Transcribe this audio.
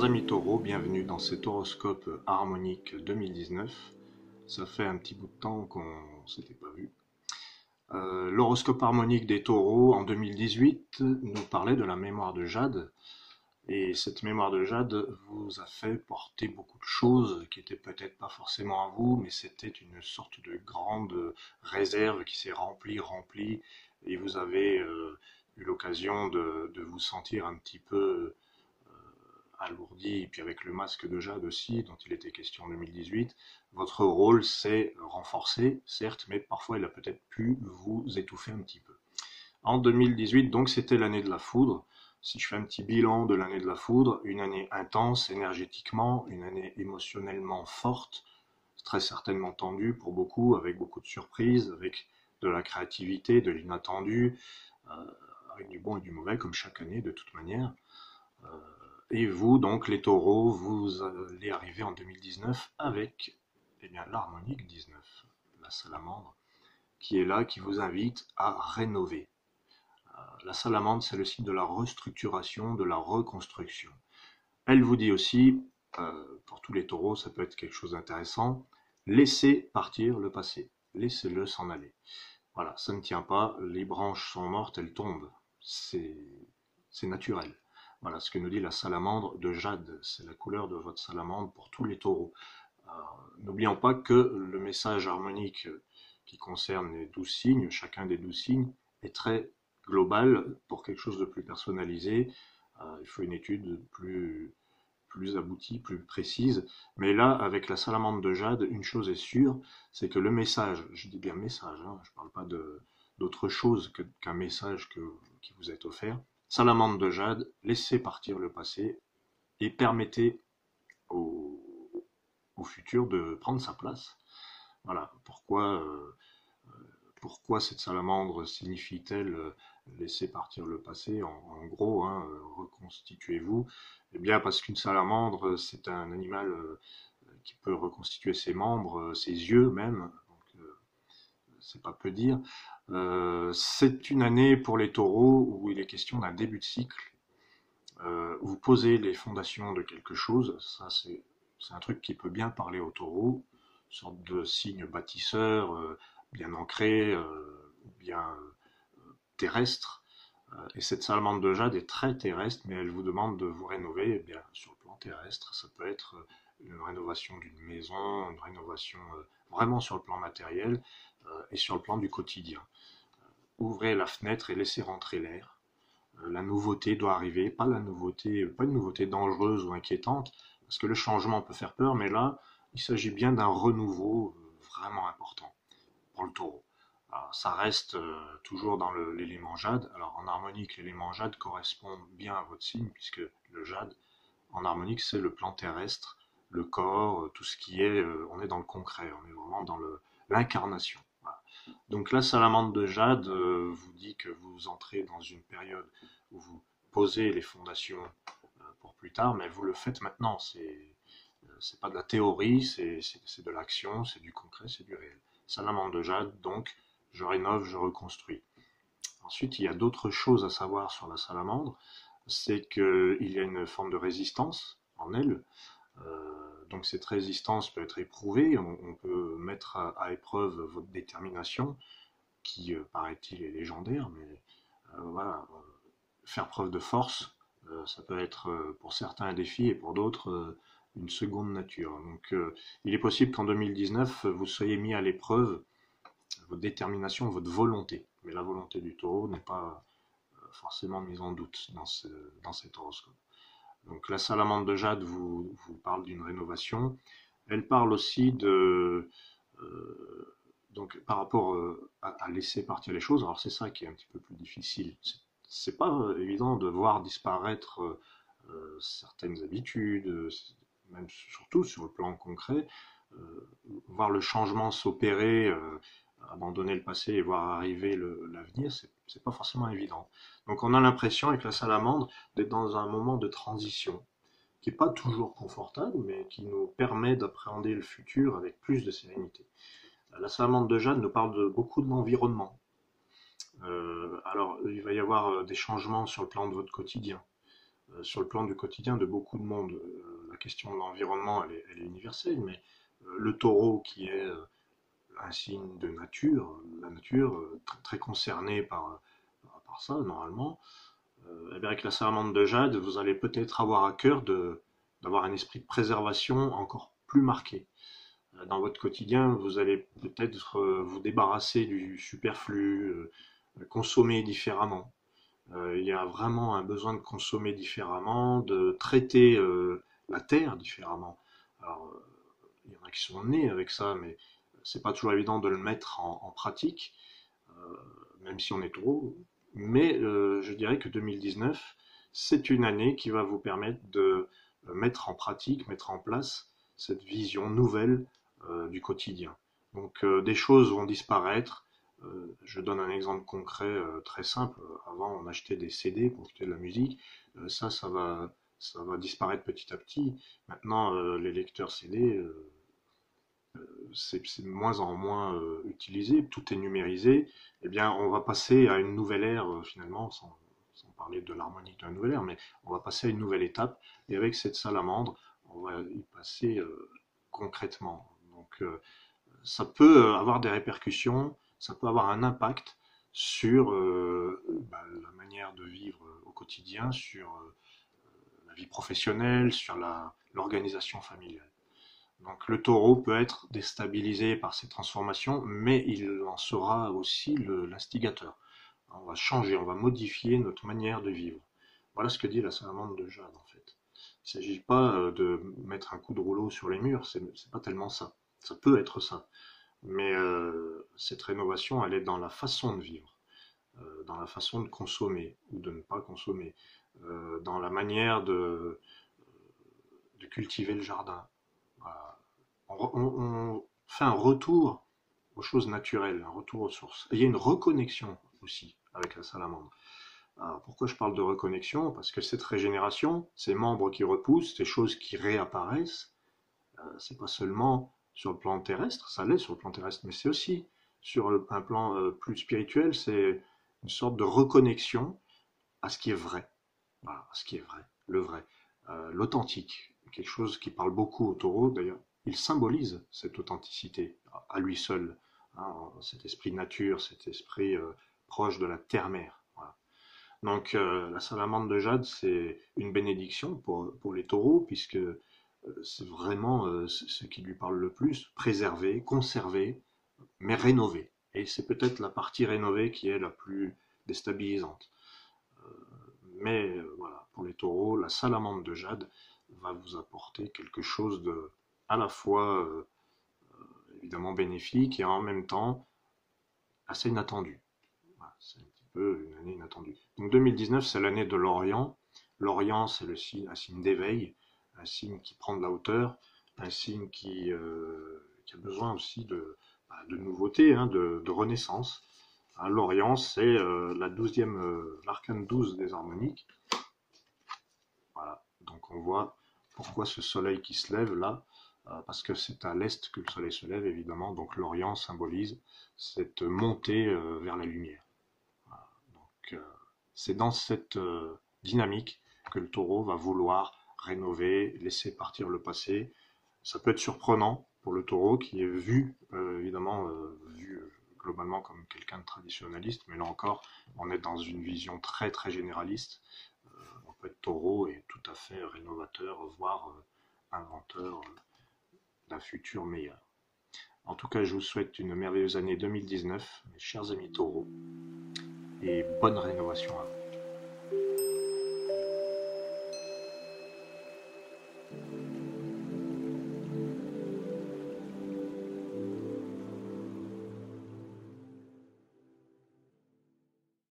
amis taureaux, bienvenue dans cet horoscope harmonique 2019. Ça fait un petit bout de temps qu'on s'était pas vu. L'horoscope harmonique des taureaux en 2018 nous parlait de la mémoire de Jade. Et cette mémoire de Jade vous a fait porter beaucoup de choses qui étaient peut-être pas forcément à vous, mais c'était une sorte de grande réserve qui s'est remplie, et vous avez eu l'occasion de vous sentir un petit peu alourdi, et puis avec le masque de Jade aussi, dont il était question en 2018, votre rôle s'est renforcé, certes, mais parfois il a peut-être pu vous étouffer un petit peu. En 2018, donc, c'était l'année de la foudre. Si je fais un petit bilan de l'année de la foudre, une année intense énergétiquement, une année émotionnellement forte, très certainement tendue pour beaucoup, avec beaucoup de surprises, avec de la créativité, de l'inattendu, euh, avec du bon et du mauvais, comme chaque année de toute manière. Euh, et vous, donc, les taureaux, vous allez arriver en 2019 avec eh bien, l'harmonique 19, la salamandre, qui est là, qui vous invite à rénover. La salamandre, c'est le signe de la restructuration, de la reconstruction. Elle vous dit aussi, pour tous les taureaux, ça peut être quelque chose d'intéressant, laissez partir le passé, laissez-le s'en aller. Voilà, ça ne tient pas, les branches sont mortes, elles tombent, c'est naturel. Voilà ce que nous dit la salamandre de Jade, c'est la couleur de votre salamandre pour tous les taureaux. N'oublions pas que le message harmonique qui concerne les 12 signes, chacun des 12 signes, est très global pour quelque chose de plus personnalisé. Il faut une étude plus aboutie, plus précise. Mais là, avec la salamandre de Jade, une chose est sûre, c'est que le message, je dis bien message, hein, je ne parle pas d'autre chose qu'un message qui vous est offert. Salamandre de Jade, laissez partir le passé et permettez au, au futur de prendre sa place. Voilà pourquoi cette salamandre signifie-t-elle laisser partir le passé, en gros, hein, reconstituez-vous. Eh bien, parce qu'une salamandre, c'est un animal qui peut reconstituer ses membres, ses yeux même, donc c'est pas peu dire. C'est une année pour les taureaux où il est question d'un début de cycle. Vous posez les fondations de quelque chose, ça c'est un truc qui peut bien parler aux taureaux, une sorte de signe bâtisseur, bien ancré, bien terrestre. Et cette salamandre de Jade est très terrestre, mais elle vous demande de vous rénover. Eh bien, sur le plan terrestre, ça peut être une rénovation d'une maison, une rénovation vraiment sur le plan matériel et sur le plan du quotidien. Ouvrez la fenêtre et laissez rentrer l'air. La nouveauté doit arriver, pas une nouveauté dangereuse ou inquiétante, parce que le changement peut faire peur, mais là, il s'agit bien d'un renouveau vraiment important pour le taureau. Alors, ça reste toujours dans l'élément jade. Alors en harmonique, l'élément jade correspond bien à votre signe, puisque le jade, en harmonique, c'est le plan terrestre, le corps, tout ce qui est, on est dans le concret, on est vraiment dans l'incarnation. Voilà. Donc la salamandre de jade vous dit que vous entrez dans une période où vous posez les fondations pour plus tard, mais vous le faites maintenant. C'est pas de la théorie, c'est de l'action, c'est du concret, c'est du réel. Salamandre de jade, donc je rénove, je reconstruis. Ensuite, il y a d'autres choses à savoir sur la salamandre, c'est qu'il y a une forme de résistance en elle. Donc cette résistance peut être éprouvée, on peut mettre à épreuve votre détermination, qui paraît-il est légendaire, mais voilà, faire preuve de force, ça peut être pour certains un défi et pour d'autres une seconde nature. Donc il est possible qu'en 2019, vous soyez mis à l'épreuve votre détermination, votre volonté. Mais la volonté du taureau n'est pas forcément mise en doute dans cet horoscope. Donc la salamandre de Jade vous parle d'une rénovation. Elle parle aussi donc par rapport à laisser partir les choses. Alors c'est ça qui est un petit peu plus difficile. C'est pas évident de voir disparaître certaines habitudes, même surtout sur le plan concret, voir le changement s'opérer, abandonner le passé et voir arriver l'avenir, c'est pas forcément évident. Donc on a l'impression avec la salamandre d'être dans un moment de transition qui n'est pas toujours confortable, mais qui nous permet d'appréhender le futur avec plus de sérénité. La salamandre de Jade nous parle beaucoup de l'environnement. Alors, il va y avoir des changements sur le plan de votre quotidien. sur le plan du quotidien de beaucoup de monde. La question de l'environnement, elle est universelle, mais le taureau qui est un signe de nature, la nature très, très concernée par ça normalement, eh bien avec la salamandre de jade, vous allez peut-être avoir à cœur d'avoir un esprit de préservation encore plus marqué. Dans votre quotidien, vous allez peut-être vous débarrasser du superflu, consommer différemment. Il y a vraiment un besoin de consommer différemment, de traiter la terre différemment. Alors, il y en a qui sont nés avec ça, mais c'est pas toujours évident de le mettre en pratique, euh, même si on est trop. Mais je dirais que 2019, c'est une année qui va vous permettre de mettre en pratique, mettre en place cette vision nouvelle du quotidien. Donc des choses vont disparaître. Je donne un exemple concret très simple. Avant, on achetait des CD pour écouter de la musique. Ça va disparaître petit à petit. Maintenant, les lecteurs CD, c'est de moins en moins utilisé, tout est numérisé, eh bien, on va passer à une nouvelle ère, finalement, sans parler de l'harmonique de la nouvelle ère, mais on va passer à une nouvelle étape, et avec cette salamandre, on va y passer concrètement. Donc, ça peut avoir des répercussions, ça peut avoir un impact sur la manière de vivre au quotidien, sur la vie professionnelle, sur l'organisation familiale. Donc le taureau peut être déstabilisé par ces transformations, mais il en sera aussi l'instigateur. On va changer, on va modifier notre manière de vivre. Voilà ce que dit la salamandre de Jade en fait. Il ne s'agit pas de mettre un coup de rouleau sur les murs, c'est pas tellement ça. Ça peut être ça, mais cette rénovation, elle est dans la façon de vivre, dans la façon de consommer ou de ne pas consommer, dans la manière de cultiver le jardin. Voilà. On fait un retour aux choses naturelles, un retour aux sources. Et il y a une reconnexion aussi avec la salamandre. Alors, pourquoi je parle de reconnexion? Parce que cette régénération, ces membres qui repoussent, ces choses qui réapparaissent, c'est pas seulement sur le plan terrestre, ça l'est sur le plan terrestre, mais c'est aussi sur un plan plus spirituel, c'est une sorte de reconnexion à ce qui est vrai. Voilà, à ce qui est vrai, le vrai, l'authentique, quelque chose qui parle beaucoup au taureau. D'ailleurs, il symbolise cette authenticité à lui seul, hein, cet esprit nature, cet esprit proche de la terre-mère. Voilà. Donc la salamandre de jade, c'est une bénédiction pour les taureaux, puisque c'est vraiment ce qui lui parle le plus, préserver, conserver, mais rénover. Et c'est peut-être la partie rénovée qui est la plus déstabilisante. Mais voilà, pour les taureaux, la salamandre de jade va vous apporter quelque chose de à la fois évidemment bénéfique et en même temps assez inattendu. Voilà, c'est un petit peu une année inattendue. Donc 2019, c'est l'année de l'Orient. L'Orient, c'est un signe d'éveil, un signe qui prend de la hauteur, un signe qui a besoin aussi de nouveauté, hein, de renaissance. Hein, L'Orient, c'est la 12e, l'arcane 12 des harmoniques. Voilà. Donc on voit pourquoi ce soleil qui se lève là, parce que c'est à l'est que le soleil se lève évidemment, donc l'Orient symbolise cette montée vers la lumière. Voilà. Donc c'est dans cette dynamique que le taureau va vouloir rénover, laisser partir le passé. Ça peut être surprenant pour le taureau qui est vu, évidemment, vu globalement comme quelqu'un de traditionnaliste, mais là encore, on est dans une vision très très généraliste. On peut être taureau et tout à fait rénovateur, voire inventeur d'un futur meilleur. En tout cas, je vous souhaite une merveilleuse année 2019, mes chers amis taureaux, et bonne rénovation à vous.